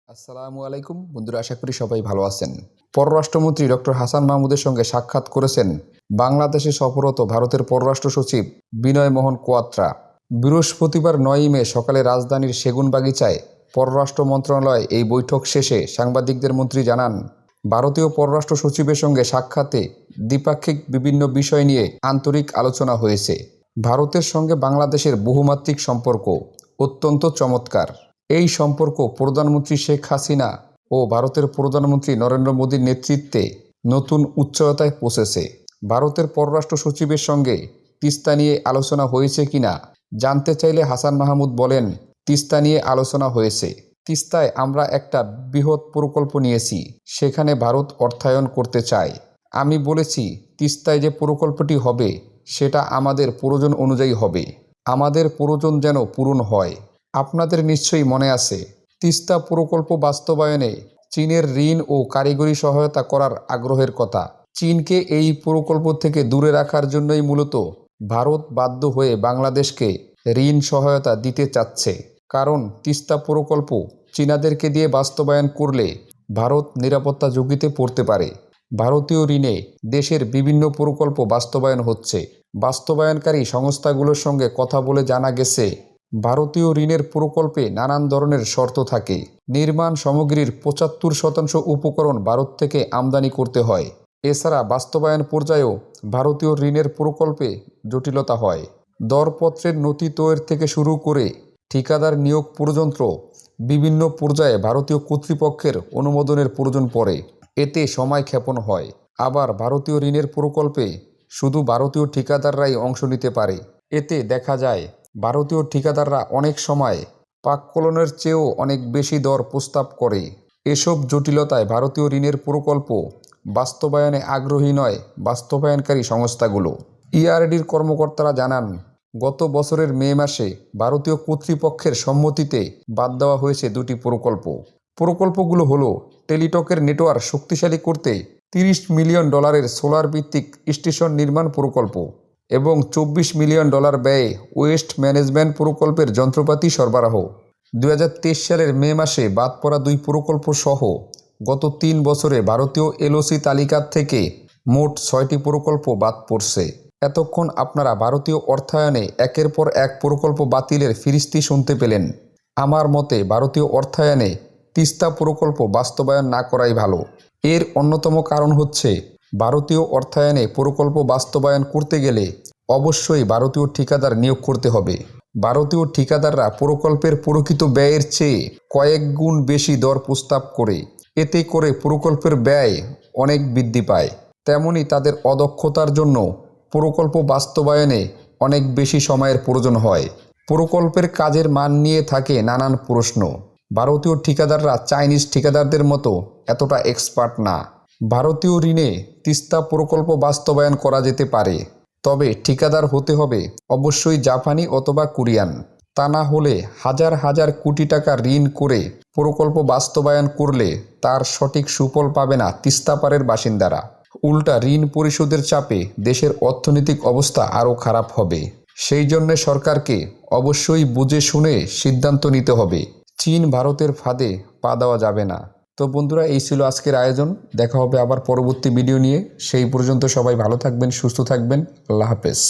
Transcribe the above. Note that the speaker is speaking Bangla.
আসসালামু আলাইকুম বন্ধুরা, আশা করি সবাই ভালো আছেন। পররাষ্ট্রমন্ত্রী ডক্টর হাসান মাহমুদের সঙ্গে সাক্ষাৎ করেছেন বাংলাদেশে সফররত ভারতের পররাষ্ট্র সচিব বিনয় মোহন কোয়াত্রা। বৃহস্পতিবার 9 মে সকালে রাজধানীর সেগুনবাগিচায় পররাষ্ট্র মন্ত্রণালয়ে এই বৈঠক শেষে সাংবাদিকদের মন্ত্রী জানান, ভারতীয় পররাষ্ট্র সচিবের সঙ্গে সাক্ষাতে দ্বিপাক্ষিক বিভিন্ন বিষয় নিয়ে আন্তরিক আলোচনা হয়েছে। ভারতের সঙ্গে বাংলাদেশের বহুমাত্রিক সম্পর্ক অত্যন্ত চমৎকার। এই সম্পর্ক প্রধানমন্ত্রী শেখ হাসিনা ও ভারতের প্রধানমন্ত্রী নরেন্দ্র মোদীর নেতৃত্বে নতুন উচ্চতায় পৌঁছেছে। ভারতের পররাষ্ট্র সচিবের সঙ্গে তিস্তা নিয়ে আলোচনা হয়েছে কিনা জানতে চাইলে হাসান মাহমুদ বলেন, তিস্তা নিয়ে আলোচনা হয়েছে। তিস্তায় আমরা একটা বৃহৎ প্রকল্প নিয়েছি, সেখানে ভারত অর্থায়ন করতে চায়। আমি বলেছি, তিস্তায় যে প্রকল্পটি হবে সেটা আমাদের প্রয়োজন অনুযায়ী হবে, আমাদের প্রয়োজন যেন পূরণ হয়। আপনাদের নিশ্চয়ই মনে আছে, তিস্তা প্রকল্প বাস্তবায়নে চীনের ঋণ ও কারিগরি সহায়তা করার আগ্রহের কথা। চীনকে এই প্রকল্প থেকে দূরে রাখার জন্যই মূলত ভারত বাধ্য হয়ে বাংলাদেশকে ঋণ সহায়তা দিতে চাচ্ছে। কারণ তিস্তা প্রকল্প চীনাদেরকে দিয়ে বাস্তবায়ন করলে ভারত নিরাপত্তা ঝুঁকিতে পড়তে পারে। ভারতীয় ঋণে দেশের বিভিন্ন প্রকল্প বাস্তবায়ন হচ্ছে। বাস্তবায়নকারী সংস্থাগুলোর সঙ্গে কথা বলে জানা গেছে, ভারতীয় ঋণের প্রকল্পে নানান ধরনের শর্ত থাকে। নির্মাণ সামগ্রীর 75% উপকরণ ভারত থেকে আমদানি করতে হয়। এছাড়া বাস্তবায়ন পর্যায়েও ভারতীয় ঋণের প্রকল্পে জটিলতা হয়। দরপত্রের নথি তৈরি থেকে শুরু করে ঠিকাদার নিয়োগ পর্যন্ত বিভিন্ন পর্যায়ে ভারতীয় কর্তৃপক্ষের অনুমোদনের প্রয়োজন পড়ে। এতে সময় ক্ষেপণ হয়। আবার ভারতীয় ঋণের প্রকল্পে শুধু ভারতীয় ঠিকাদাররাই অংশ নিতে পারে। এতে দেখা যায় ভারতীয় ঠিকাদাররা অনেক সময় পাককলনের চেয়েও অনেক বেশি দর প্রস্তাব করে। এসব জটিলতায় ভারতীয় ঋণের প্রকল্প বাস্তবায়নে আগ্রহী নয় বাস্তবায়নকারী সংস্থাগুলো। ইআরডির কর্মকর্তারা জানান, গত বছরের মে মাসে ভারতীয় কর্তৃপক্ষের সম্মতিতে বাদ দেওয়া হয়েছে দুটি প্রকল্প। প্রকল্পগুলো হলো টেলিটকের নেটওয়ার্ক শক্তিশালী করতে $30 মিলিয়ন সোলার ভিত্তিক স্টেশন নির্মাণ প্রকল্প এবং $24 মিলিয়ন ব্যয়ে ওয়েস্ট ম্যানেজমেন্ট প্রকল্পের যন্ত্রপাতি সরবরাহ। 2023 সালের মে মাসে বাদ পড়া দুই প্রকল্প সহ গত 3 বছরে ভারতীয় এলওসি তালিকা থেকে মোট 6টি প্রকল্প বাদ পড়ছে। এতক্ষণ আপনারা ভারতীয় অর্থায়নে একের পর এক প্রকল্প বাতিলের ফিরিস্তি শুনতে পেলেন। আমার মতে ভারতীয় অর্থায়নে তিস্তা প্রকল্প বাস্তবায়ন না করাই ভালো। এর অন্যতম কারণ হচ্ছে, ভারতীয় অর্থায়নে প্রকল্প বাস্তবায়ন করতে গেলে অবশ্যই ভারতীয় ঠিকাদার নিয়োগ করতে হবে। ভারতীয় ঠিকাদাররা প্রকল্পের প্রকৃত ব্যয়ের চেয়ে কয়েক গুণ বেশি দর প্রস্তাব করে। এতে করে প্রকল্পের ব্যয় অনেক বৃদ্ধি পায়। তেমনি তাদের অদক্ষতার জন্য প্রকল্প বাস্তবায়নে অনেক বেশি সময়ের প্রয়োজন হয়। প্রকল্পের কাজের মান নিয়ে থাকে নানান প্রশ্ন। ভারতীয় ঠিকাদাররা চাইনিজ ঠিকাদারদের মতো এতটা এক্সপার্ট না। ভারতীয় ঋণে তিস্তা প্রকল্প বাস্তবায়ন করা যেতে পারে, তবে ঠিকাদার হতে হবে অবশ্যই জাপানি অথবা কোরিয়ান। তা না হলে হাজার হাজার কোটি টাকা ঋণ করে প্রকল্প বাস্তবায়ন করলে তার সঠিক সুফল পাবে না তিস্তা পাড়ের বাসিন্দারা। উল্টা ঋণ পরিশোধের চাপে দেশের অর্থনৈতিক অবস্থা আরও খারাপ হবে। সেই জন্য সরকারকে অবশ্যই বুঝে শুনে সিদ্ধান্ত নিতে হবে। চীন ভারতের ফাঁদে পা দেওয়া যাবে না। তো বন্ধুরা, এই ছিল আজকের আয়োজন। দেখা হবে আবার পরবর্তী ভিডিও নিয়ে। সেই পর্যন্ত সবাই ভালো থাকবেন, সুস্থ থাকবেন। আল্লাহ হাফেজ।